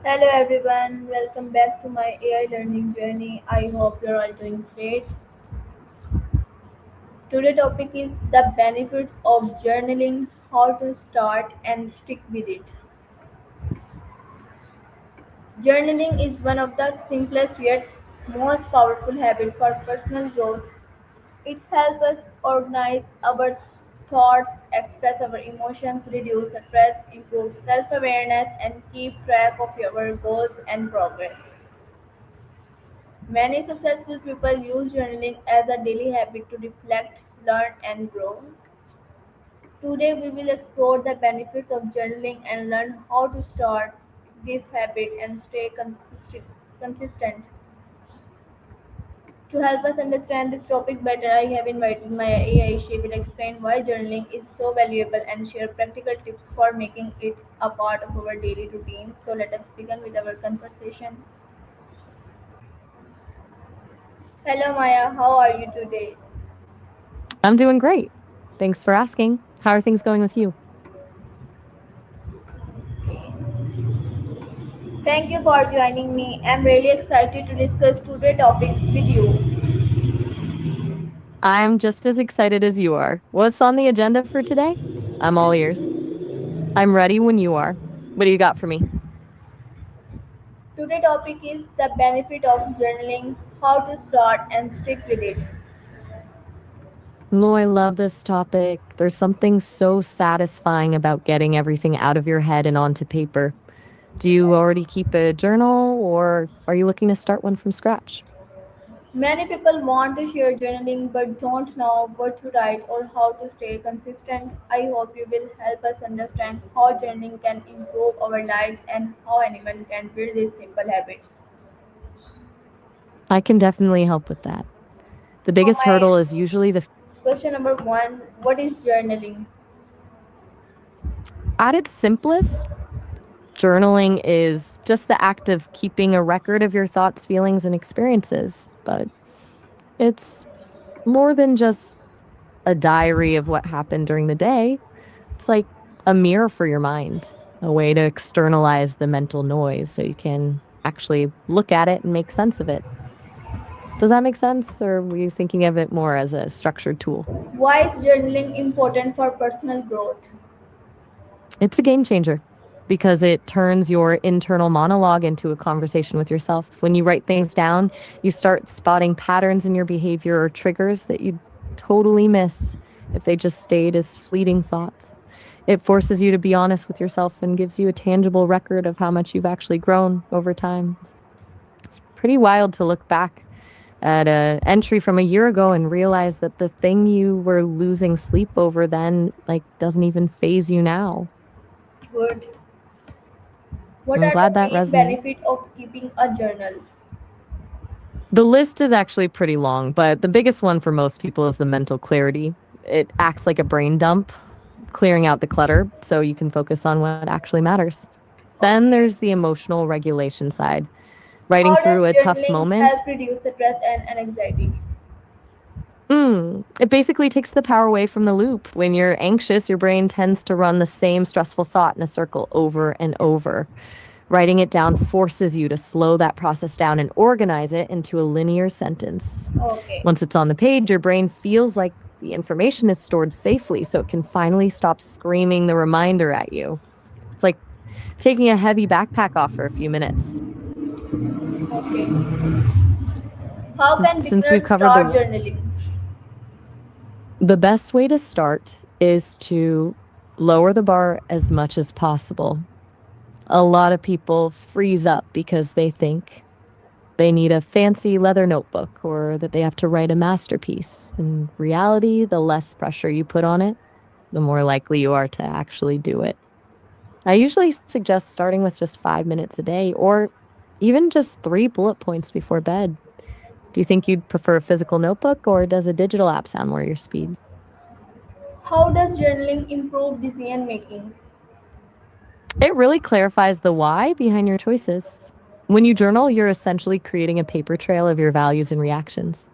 Hello everyone, welcome back to my AI learning journey. I hope you're all doing great. Today topic is the benefits of journaling, how to start and stick with it. Journaling is one of the simplest yet most powerful habits for personal growth. It helps us organize our thoughts, express our emotions, reduce stress, improve self-awareness and keep track of our goals and progress. Many successful people use journaling as a daily habit to reflect, learn, and grow. Today, we will explore the benefits of journaling and learn how to start this habit and stay consistent. To help us understand this topic better, I have invited my AI. She will explain why journaling is so valuable and share practical tips for making it a part of our daily routine. So, let us begin with our conversation. Hello, Maya. How are you today? I'm doing great. Thanks for asking. How are things going with you? Thank you for joining me. I'm really excited to discuss today's topic with you. I'm just as excited as you are. What's on the agenda for today? I'm all ears. I'm ready when you are. What do you got for me? Today's topic is the benefit of journaling, how to start and stick with it. Oh, I love this topic. There's something so satisfying about getting everything out of your head and onto paper. Do you already keep a journal or are you looking to start one from scratch? Many people want to share journaling but don't know what to write or how to stay consistent. I hope you will help us understand how journaling can improve our lives and how anyone can build this simple habit. I can definitely help with that. The So, biggest my hurdle is usually the question number one, what is journaling? at its simplest, journaling is just the act of keeping a record of your thoughts, feelings, and experiences. But it's more than just a diary of what happened during the day. It's like a mirror for your mind, a way to externalize the mental noise so you can actually look at it and make sense of it. Does that make sense? Or were you thinking of it more as a structured tool? Why is journaling important for personal growth? It's a game changer because it turns your internal monologue into a conversation with yourself. When you write things down, you start spotting patterns in your behavior or triggers that you'd totally miss if they just stayed as fleeting thoughts. It forces you to be honest with yourself and gives you a tangible record of how much you've actually grown over time. It's pretty wild to look back at an entry from a year ago and realize that the thing you were losing sleep over then like doesn't even phase you now. Good. What I'm are the glad that main resonates. benefits of keeping a journal? The list is actually pretty long, but the biggest one for most people is the mental clarity. It acts like a brain dump, clearing out the clutter so you can focus on what actually matters. Then Okay. there's the emotional regulation side. Writing How through does a tough journaling moment, help reduce stress and anxiety? it basically takes the power away from the loop. When you're anxious, your brain tends to run the same stressful thought in a circle over and over. Writing it down forces you to slow that process down and organize it into a linear sentence. Okay. Once it's on the page, your brain feels like the information is stored safely, so it can finally stop screaming the reminder at you. It's like taking a heavy backpack off for a few minutes. Okay. How can Since we've beginners covered start journaling? the best way to start is to lower the bar as much as possible. A lot of people freeze up because they think they need a fancy leather notebook or that they have to write a masterpiece. In reality, the less pressure you put on it, the more likely you are to actually do it. I usually suggest starting with just 5 minutes a day or even just 3 bullet points before bed. Do you think you'd prefer a physical notebook or does a digital app sound more your speed? How does journaling improve decision making? It really clarifies the why behind your choices. When you journal, you're essentially creating a paper trail of your values and reactions.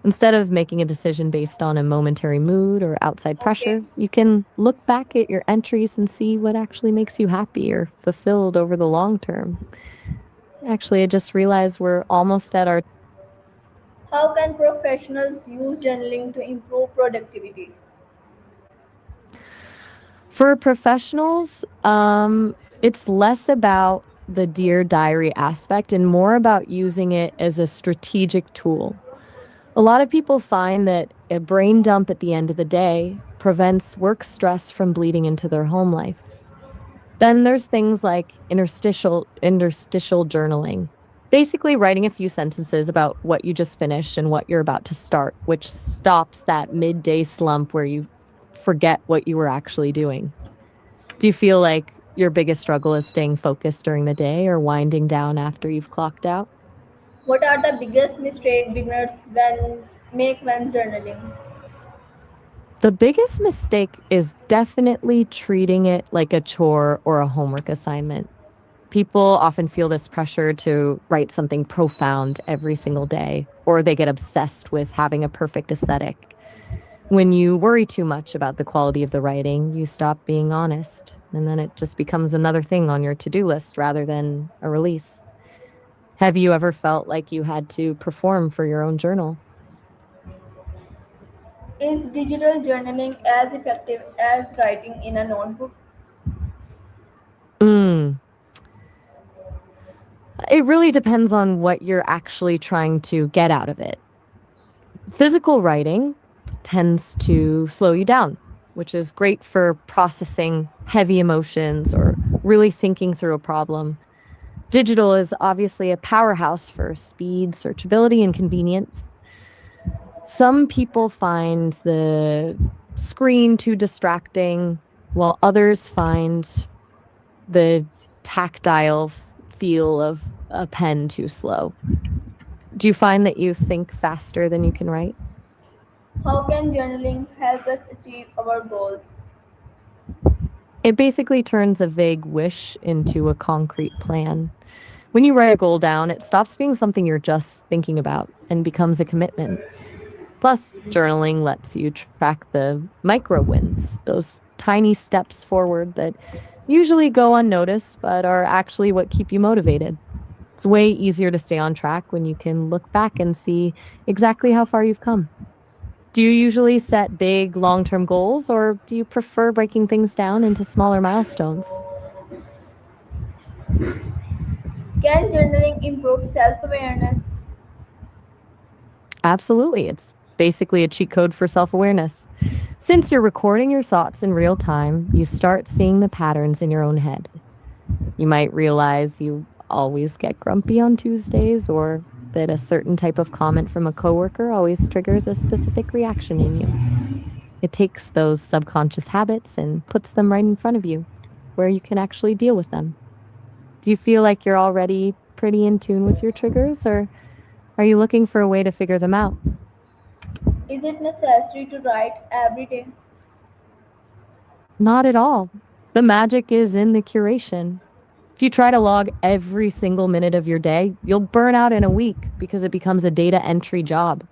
Instead of making a decision based on a momentary mood or outside pressure, Okay. you can look back at your entries and see what actually makes you happy or fulfilled over the long term. Actually, I just realized we're almost at our How can professionals use journaling to improve productivity? For professionals, it's less about the Dear Diary aspect and more about using it as a strategic tool. A lot of people find that a brain dump at the end of the day prevents work stress from bleeding into their home life. Then there's things like interstitial journaling. Basically writing a few sentences about what you just finished and what you're about to start, which stops that midday slump where you forget what you were actually doing. Do you feel like your biggest struggle is staying focused during the day or winding down after you've clocked out? What are the biggest mistake beginners when make when journaling? The biggest mistake is definitely treating it like a chore or a homework assignment. People often feel this pressure to write something profound every single day, or they get obsessed with having a perfect aesthetic. When you worry too much about the quality of the writing, you stop being honest, and then it just becomes another thing on your to-do list rather than a release. Have you ever felt like you had to perform for your own journal? Is digital journaling as effective as writing in a notebook? Mm. It really depends on what you're actually trying to get out of it. Physical writing tends to slow you down, which is great for processing heavy emotions or really thinking through a problem. Digital is obviously a powerhouse for speed, searchability, and convenience. Some people find the screen too distracting, while others find the tactile feel of a pen too slow. Do you find that you think faster than you can write? How can journaling help us achieve our goals? It basically turns a vague wish into a concrete plan. When you write a goal down, it stops being something you're just thinking about and becomes a commitment. Plus, journaling lets you track the micro wins, those tiny steps forward that usually go unnoticed but are actually what keep you motivated. It's way easier to stay on track when you can look back and see exactly how far you've come. Do you usually set big long term goals or do you prefer breaking things down into smaller milestones? Can journaling improve self awareness? Absolutely. It's basically a cheat code for self awareness. Since you're recording your thoughts in real time, you start seeing the patterns in your own head. You might realize you always get grumpy on Tuesdays, or that a certain type of comment from a coworker always triggers a specific reaction in you. It takes those subconscious habits and puts them right in front of you, where you can actually deal with them. Do you feel like you're already pretty in tune with your triggers, or are you looking for a way to figure them out? Is it necessary to write every day? Not at all. The magic is in the curation. If you try to log every single minute of your day, you'll burn out in a week because it becomes a data entry job.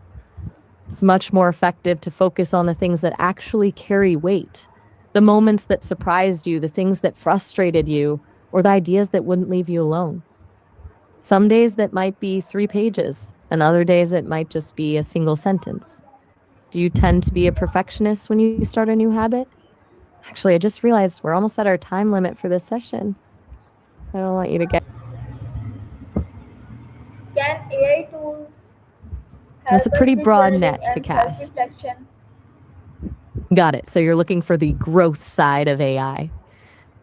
It's much more effective to focus on the things that actually carry weight, the moments that surprised you, the things that frustrated you, or the ideas that wouldn't leave you alone. Some days that might be 3 pages, and other days it might just be a single sentence. Do you tend to be a perfectionist when you start a new habit? Actually, I just realized we're almost at our time limit for this session. I don't want you to get. Can AI tools It's a help us pretty with broad journaling net to and self cast. reflection? Got it. So you're looking for the growth side of AI.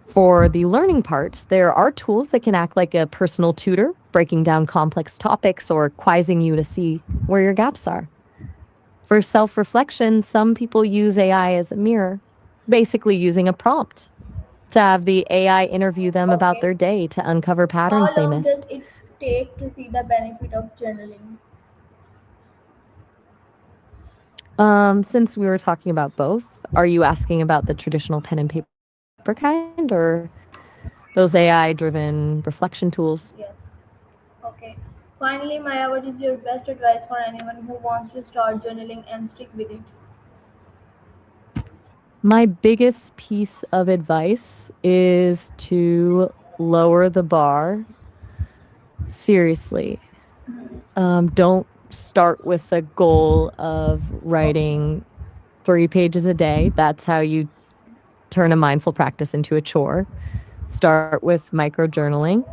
For the learning part, there are tools that can act like a personal tutor, breaking down complex topics or quizzing you to see where your gaps are. For self reflection, some people use AI as a mirror, basically using a prompt to have the AI interview them about Okay. their day to uncover patterns How they long does missed. it take to see the benefit of journaling? Since we were talking about both, are you asking about the traditional pen and paper kind or those AI driven reflection tools? Yes. Okay. Finally, Maya, what is your best advice for anyone who wants to start journaling and stick with it? My biggest piece of advice is to lower the bar. Seriously. Don't start with the goal of writing 3 pages a day. That's how you turn a mindful practice into a chore. Start with micro journaling.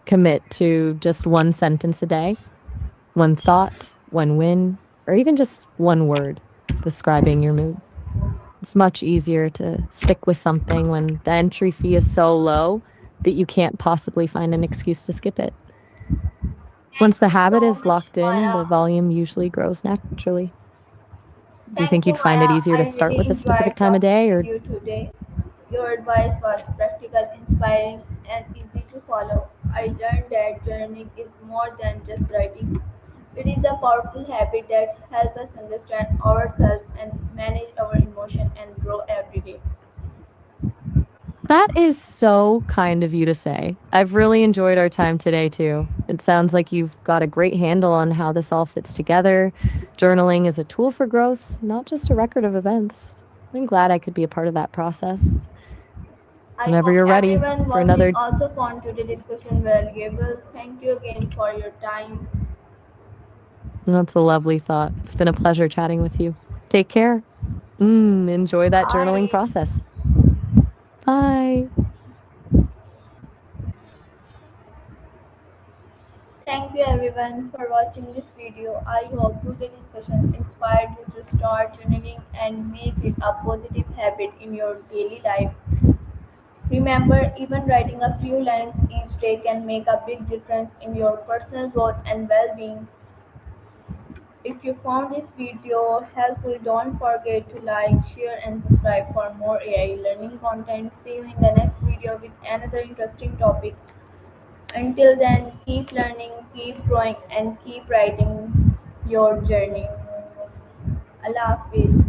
Commit to just one sentence a day, one thought, one win, or even just one word describing your mood. It's much easier to stick with something when the entry fee is so low that you can't possibly find an excuse to skip it. Thank Once the you habit so is much, locked in, the Maya. volume usually grows naturally. Do you Thank think you, you'd find it Maya. easier to I start really with a specific enjoyed time of talking day with or you today. Your advice was practical, inspiring, and easy to follow. I learned that journaling is more than just writing. It is a powerful habit that helps us understand ourselves and manage our emotion and grow every day. That is so kind of you to say. I've really enjoyed our time today, too. It sounds like you've got a great handle on how this all fits together. Journaling is a tool for growth, not just a record of events. I'm glad I could be a part of that process. I Whenever hope you're ready everyone for watching another, also found today's discussion valuable. Thank you again for your time. that's a lovely thought. It's been a pleasure chatting with you. Take care. Enjoy that journaling Bye. process. Bye. Thank you everyone for watching this video. I hope today's discussion inspired you to start journaling and make it a positive habit in your daily life. Remember, even writing a few lines each day can make a big difference in your personal growth and well-being. If you found this video helpful, don't forget to like, share and subscribe for more AI learning content. See you in the next video with another interesting topic. Until then, keep learning, keep growing, and keep writing your journey. Allah Hafiz.